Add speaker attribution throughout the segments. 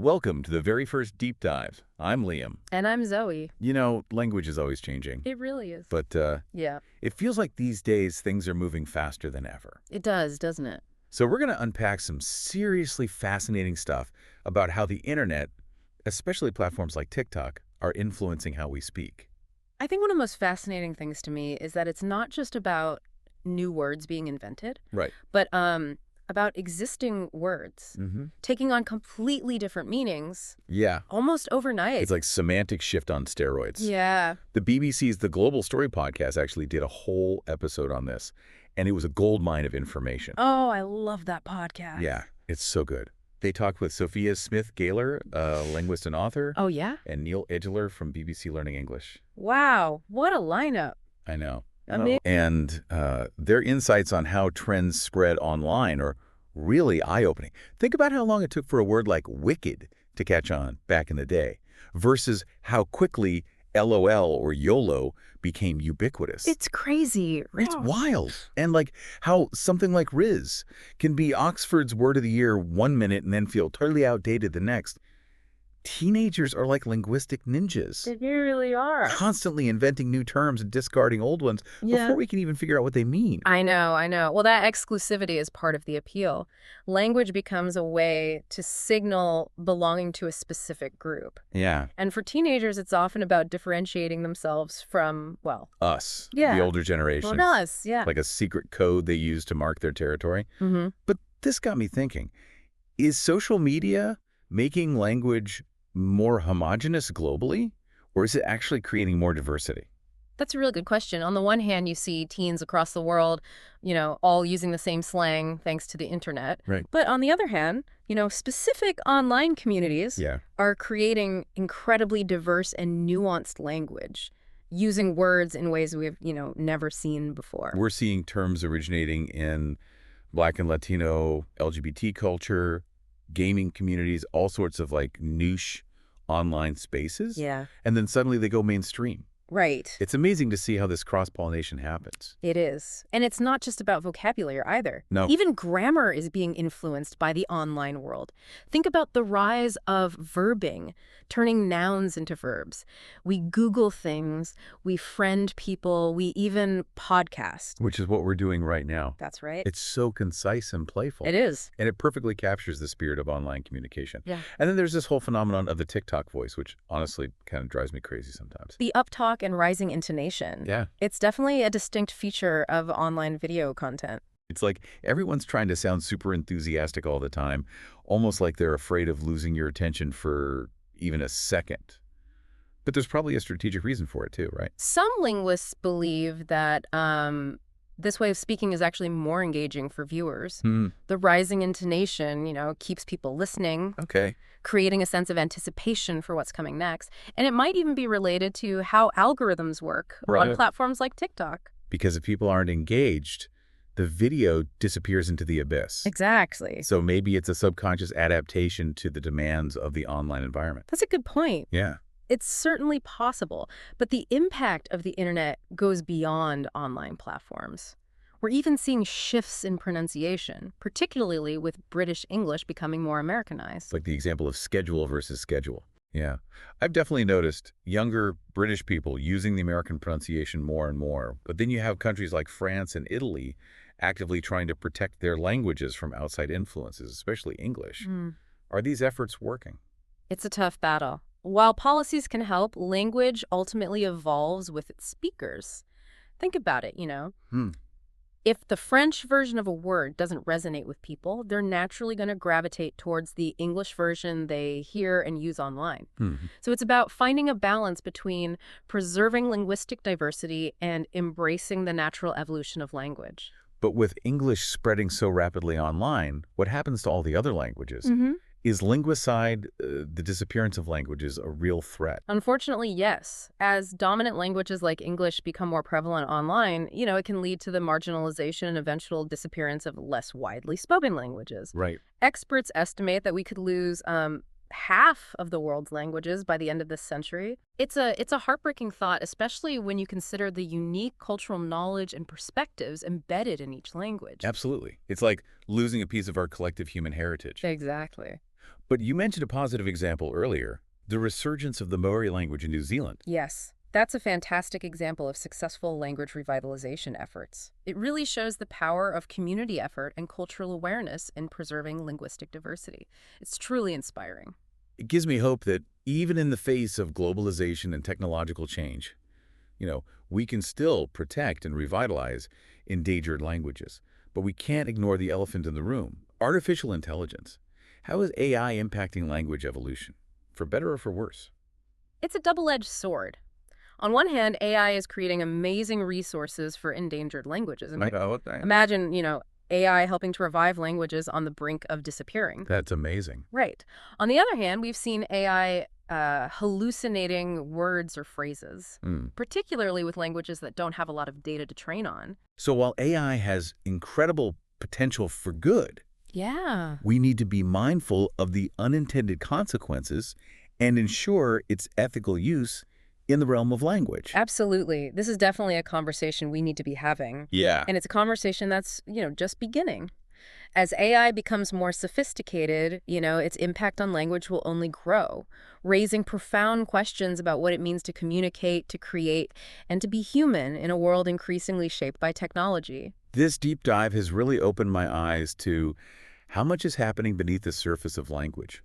Speaker 1: Welcome to the very first deep dive. I'm Liam.
Speaker 2: And I'm Zoe.
Speaker 1: You know, language is always changing.
Speaker 2: It really is.
Speaker 1: But
Speaker 2: Yeah,
Speaker 1: it feels like these days things are moving faster than ever.
Speaker 2: it does, doesn't it?
Speaker 1: So we're going to unpack some seriously fascinating stuff about how the internet, especially platforms like TikTok, are influencing how we speak.
Speaker 2: I think one of the most fascinating things to me is that it's not just about new words being invented,
Speaker 1: Right.
Speaker 2: but about existing words taking on completely different meanings
Speaker 1: Yeah.
Speaker 2: almost overnight.
Speaker 1: It's like semantic shift on steroids.
Speaker 2: Yeah.
Speaker 1: The BBC's The Global Story podcast actually did a whole episode on this, and it was a goldmine of information.
Speaker 2: Oh, I love that podcast.
Speaker 1: Yeah, it's so good. They talked with Sophia Smith-Gaylor, a linguist and author,
Speaker 2: Oh, yeah?
Speaker 1: and Neil Edgeler from BBC Learning English.
Speaker 2: Wow. What a lineup.
Speaker 1: I know.
Speaker 2: Amazing.
Speaker 1: And their insights on how trends spread online are really eye-opening. Think about how long it took for a word like wicked to catch on back in the day versus how quickly LOL or YOLO became ubiquitous.
Speaker 2: It's crazy.
Speaker 1: It's wild. And like how something like Riz can be Oxford's word of the year one minute and then feel totally outdated the next. Teenagers are like linguistic ninjas,
Speaker 2: They really are.
Speaker 1: constantly inventing new terms and discarding old ones
Speaker 2: Yeah.
Speaker 1: before we can even figure out what they mean.
Speaker 2: I know. Well, that exclusivity is part of the appeal. Language becomes a way to signal belonging to a specific group.
Speaker 1: Yeah.
Speaker 2: And for teenagers, it's often about differentiating themselves from, well,
Speaker 1: Us,
Speaker 2: Yeah.
Speaker 1: the older generation.
Speaker 2: us. Yeah.
Speaker 1: Like a secret code they use to mark their territory.
Speaker 2: Mm-hmm.
Speaker 1: But this got me thinking, is social media making language more homogenous globally, or is it actually creating more diversity?
Speaker 2: That's a really good question. On the one hand, you see teens across the world, all using the same slang thanks to the internet.
Speaker 1: Right.
Speaker 2: But on the other hand, specific online communities
Speaker 1: Yeah.
Speaker 2: are creating incredibly diverse and nuanced language, using words in ways we've, never seen before.
Speaker 1: We're seeing terms originating in Black and Latino LGBT culture, gaming communities, all sorts of like niche online spaces.
Speaker 2: Yeah,
Speaker 1: And then suddenly they go mainstream.
Speaker 2: right.
Speaker 1: It's amazing to see how this cross-pollination happens.
Speaker 2: It is. And it's not just about vocabulary either.
Speaker 1: No.
Speaker 2: Even grammar is being influenced by the online world. Think about the rise of verbing, turning nouns into verbs. We Google things, we friend people, we even podcast.
Speaker 1: Which is what we're doing right now.
Speaker 2: That's right.
Speaker 1: It's so concise and playful.
Speaker 2: It is.
Speaker 1: And it perfectly captures the spirit of online communication.
Speaker 2: Yeah.
Speaker 1: And then there's this whole phenomenon of the TikTok voice, which honestly kind of drives me crazy sometimes.
Speaker 2: The uptalk and rising intonation.
Speaker 1: Yeah.
Speaker 2: It's definitely a distinct feature of online video content.
Speaker 1: It's like everyone's trying to sound super enthusiastic all the time, almost like they're afraid of losing your attention for even a second. But there's probably a strategic reason for it too, right?
Speaker 2: Some linguists believe that this way of speaking is actually more engaging for viewers. The rising intonation, keeps people listening,
Speaker 1: Okay.
Speaker 2: creating a sense of anticipation for what's coming next. And it might even be related to how algorithms work on
Speaker 1: Right.
Speaker 2: platforms like TikTok.
Speaker 1: Because if people aren't engaged, the video disappears into the abyss.
Speaker 2: Exactly.
Speaker 1: So maybe it's a subconscious adaptation to the demands of the online environment.
Speaker 2: That's a good point.
Speaker 1: Yeah.
Speaker 2: It's certainly possible, but the impact of the internet goes beyond online platforms. We're even seeing shifts in pronunciation, particularly with British English becoming more Americanized.
Speaker 1: It's like the example of schedule versus schedule. Yeah. I've definitely noticed younger British people using the American pronunciation more and more. But then you have countries like France and Italy actively trying to protect their languages from outside influences, especially English. Are these efforts working?
Speaker 2: It's a tough battle. While policies can help, language ultimately evolves with its speakers. Think about it, If the French version of a word doesn't resonate with people, they're naturally going to gravitate towards the English version they hear and use online. So it's about finding a balance between preserving linguistic diversity and embracing the natural evolution of language.
Speaker 1: But with English spreading so rapidly online, what happens to all the other languages? Is linguicide, the disappearance of languages, a real threat?
Speaker 2: Unfortunately, yes. As dominant languages like English become more prevalent online, it can lead to the marginalization and eventual disappearance of less widely spoken languages.
Speaker 1: Right.
Speaker 2: Experts estimate that we could lose half of the world's languages by the end of this century. It's a heartbreaking thought, especially when you consider the unique cultural knowledge and perspectives embedded in each language.
Speaker 1: Absolutely. It's like losing a piece of our collective human heritage.
Speaker 2: Exactly.
Speaker 1: But you mentioned a positive example earlier, the resurgence of the Maori language in New Zealand.
Speaker 2: Yes, that's a fantastic example of successful language revitalization efforts. It really shows the power of community effort and cultural awareness in preserving linguistic diversity. It's truly inspiring.
Speaker 1: It gives me hope that even in the face of globalization and technological change, we can still protect and revitalize endangered languages. But we can't ignore the elephant in the room, artificial intelligence. How is AI impacting language evolution, for better or for worse?
Speaker 2: It's a double-edged sword. On one hand, AI is creating amazing resources for endangered languages. Imagine, AI helping to revive languages on the brink of disappearing.
Speaker 1: That's amazing.
Speaker 2: Right. On the other hand, we've seen AI hallucinating words or phrases, particularly with languages that don't have a lot of data to train on.
Speaker 1: So while AI has incredible potential for good,
Speaker 2: Yeah.
Speaker 1: we need to be mindful of the unintended consequences and ensure its ethical use in the realm of language.
Speaker 2: Absolutely. This is definitely a conversation we need to be having.
Speaker 1: Yeah.
Speaker 2: And it's a conversation that's, just beginning. As AI becomes more sophisticated, its impact on language will only grow, raising profound questions about what it means to communicate, to create, and to be human in a world increasingly shaped by technology.
Speaker 1: This deep dive has really opened my eyes to how much is happening beneath the surface of language,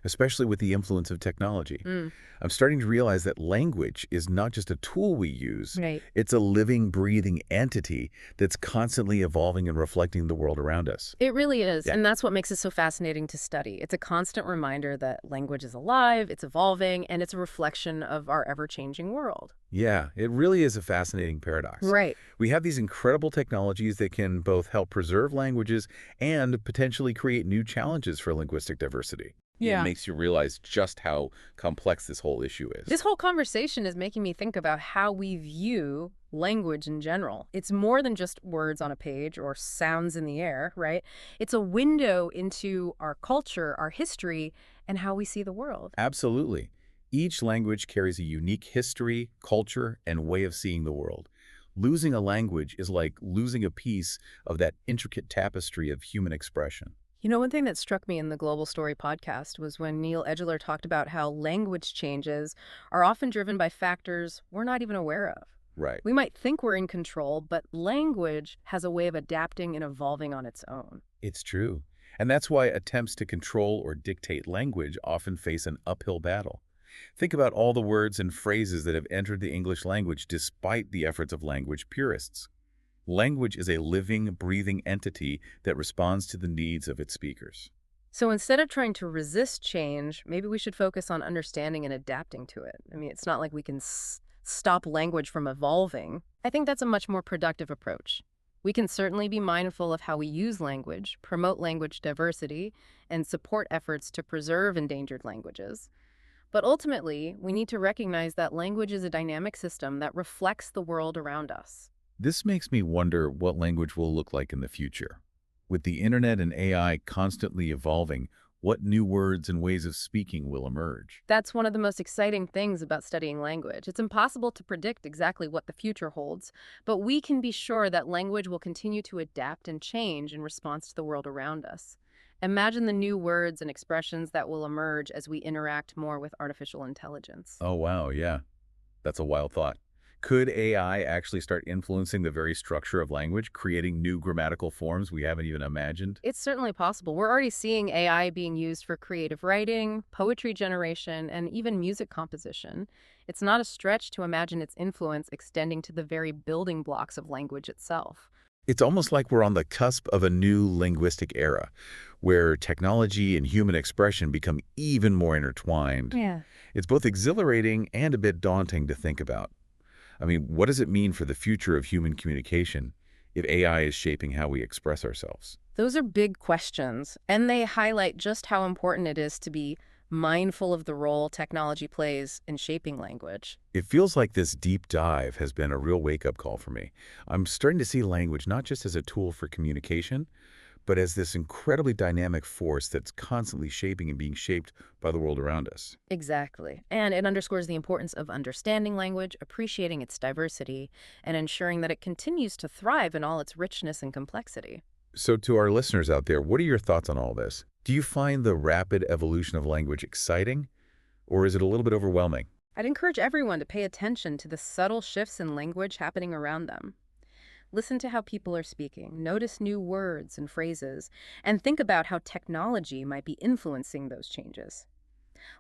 Speaker 1: especially with the influence of technology. I'm starting to realize that language is not just a tool we use.
Speaker 2: Right.
Speaker 1: It's a living, breathing entity that's constantly evolving and reflecting the world around us.
Speaker 2: It really is,
Speaker 1: Yeah.
Speaker 2: and that's what makes it so fascinating to study. It's a constant reminder that language is alive, it's evolving, and it's a reflection of our ever-changing world.
Speaker 1: Yeah, it really is a fascinating paradox.
Speaker 2: Right.
Speaker 1: We have these incredible technologies that can both help preserve languages and potentially create new challenges for linguistic diversity.
Speaker 2: Yeah.
Speaker 1: It makes you realize just how complex this whole issue is.
Speaker 2: This whole conversation is making me think about how we view language in general. It's more than just words on a page or sounds in the air, right? It's a window into our culture, our history, and how we see the world.
Speaker 1: Absolutely. Each language carries a unique history, culture, and way of seeing the world. Losing a language is like losing a piece of that intricate tapestry of human expression.
Speaker 2: One thing that struck me in the Global Story podcast was when Neil Edgeler talked about how language changes are often driven by factors we're not even aware of.
Speaker 1: Right.
Speaker 2: We might think we're in control, but language has a way of adapting and evolving on its own.
Speaker 1: It's true. And that's why attempts to control or dictate language often face an uphill battle. Think about all the words and phrases that have entered the English language despite the efforts of language purists. Language is a living, breathing entity that responds to the needs of its speakers.
Speaker 2: So instead of trying to resist change, maybe we should focus on understanding and adapting to it. I mean, it's not like we can stop language from evolving. I think that's a much more productive approach. We can certainly be mindful of how we use language, promote language diversity, and support efforts to preserve endangered languages. But ultimately, we need to recognize that language is a dynamic system that reflects the world around us.
Speaker 1: This makes me wonder what language will look like in the future. With the internet and AI constantly evolving, what new words and ways of speaking will emerge?
Speaker 2: That's one of the most exciting things about studying language. It's impossible to predict exactly what the future holds, but we can be sure that language will continue to adapt and change in response to the world around us. Imagine the new words and expressions that will emerge as we interact more with artificial intelligence.
Speaker 1: Oh, wow, yeah. That's a wild thought. Could AI actually start influencing the very structure of language, creating new grammatical forms we haven't even imagined?
Speaker 2: It's certainly possible. We're already seeing AI being used for creative writing, poetry generation, and even music composition. It's not a stretch to imagine its influence extending to the very building blocks of language itself.
Speaker 1: It's almost like we're on the cusp of a new linguistic era, where technology and human expression become even more intertwined.
Speaker 2: Yeah.
Speaker 1: It's both exhilarating and a bit daunting to think about. I mean, what does it mean for the future of human communication if AI is shaping how we express ourselves?
Speaker 2: Those are big questions, and they highlight just how important it is to be mindful of the role technology plays in shaping language.
Speaker 1: It feels like this deep dive has been a real wake-up call for me. I'm starting to see language not just as a tool for communication, but as this incredibly dynamic force that's constantly shaping and being shaped by the world around us.
Speaker 2: Exactly. And it underscores the importance of understanding language, appreciating its diversity, and ensuring that it continues to thrive in all its richness and complexity.
Speaker 1: So to our listeners out there, what are your thoughts on all this? Do you find the rapid evolution of language exciting, or is it a little bit overwhelming?
Speaker 2: I'd encourage everyone to pay attention to the subtle shifts in language happening around them. Listen to how people are speaking, notice new words and phrases, and think about how technology might be influencing those changes.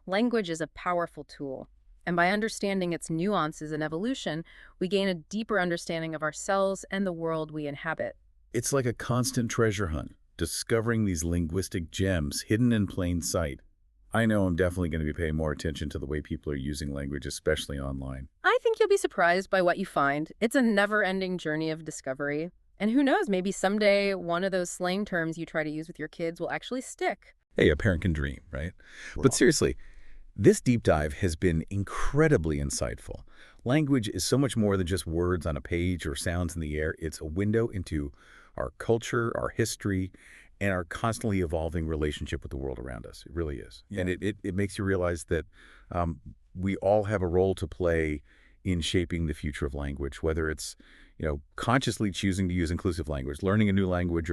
Speaker 2: Language is a powerful tool, and by understanding its nuances and evolution, we gain a deeper understanding of ourselves and the world we inhabit.
Speaker 1: It's like a constant treasure hunt, discovering these linguistic gems hidden in plain sight. I know I'm definitely going to be paying more attention to the way people are using language, especially online.
Speaker 2: I think you'll be surprised by what you find. It's a never-ending journey of discovery. And who knows, maybe someday one of those slang terms you try to use with your kids will actually stick.
Speaker 1: Hey, a parent can dream, right? But
Speaker 2: Well,
Speaker 1: seriously, this deep dive has been incredibly insightful. Language is so much more than just words on a page or sounds in the air. It's a window into our culture, our history, and our constantly evolving relationship with the world around us. It really is. And it makes you realize that we all have a role to play in shaping the future of language, whether it's consciously choosing to use inclusive language, learning a new language,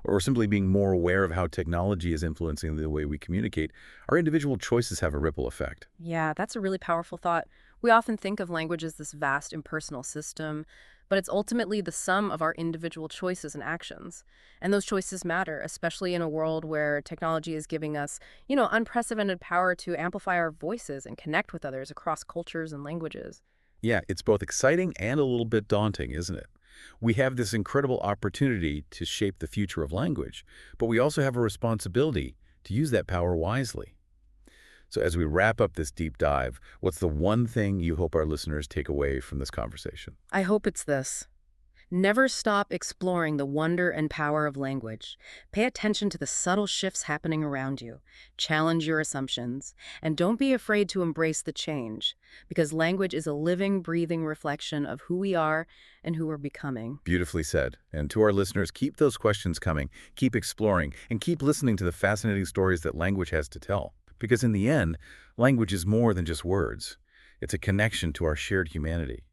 Speaker 1: or simply being more aware of how technology is influencing the way we communicate. Our individual choices have a ripple effect.
Speaker 2: yeah, that's a really powerful thought. We often think of language as this vast impersonal system, but it's ultimately the sum of our individual choices and actions. And those choices matter, especially in a world where technology is giving us, unprecedented power to amplify our voices and connect with others across cultures and languages.
Speaker 1: Yeah, it's both exciting and a little bit daunting, isn't it? We have this incredible opportunity to shape the future of language, but we also have a responsibility to use that power wisely. So as we wrap up this deep dive, what's the one thing you hope our listeners take away from this conversation?
Speaker 2: I hope it's this. Never stop exploring the wonder and power of language. Pay attention to the subtle shifts happening around you. Challenge your assumptions. And don't be afraid to embrace the change, because language is a living, breathing reflection of who we are and who we're becoming.
Speaker 1: Beautifully said. And to our listeners, keep those questions coming, keep exploring, and keep listening to the fascinating stories that language has to tell. Because in the end, language is more than just words. It's a connection to our shared humanity.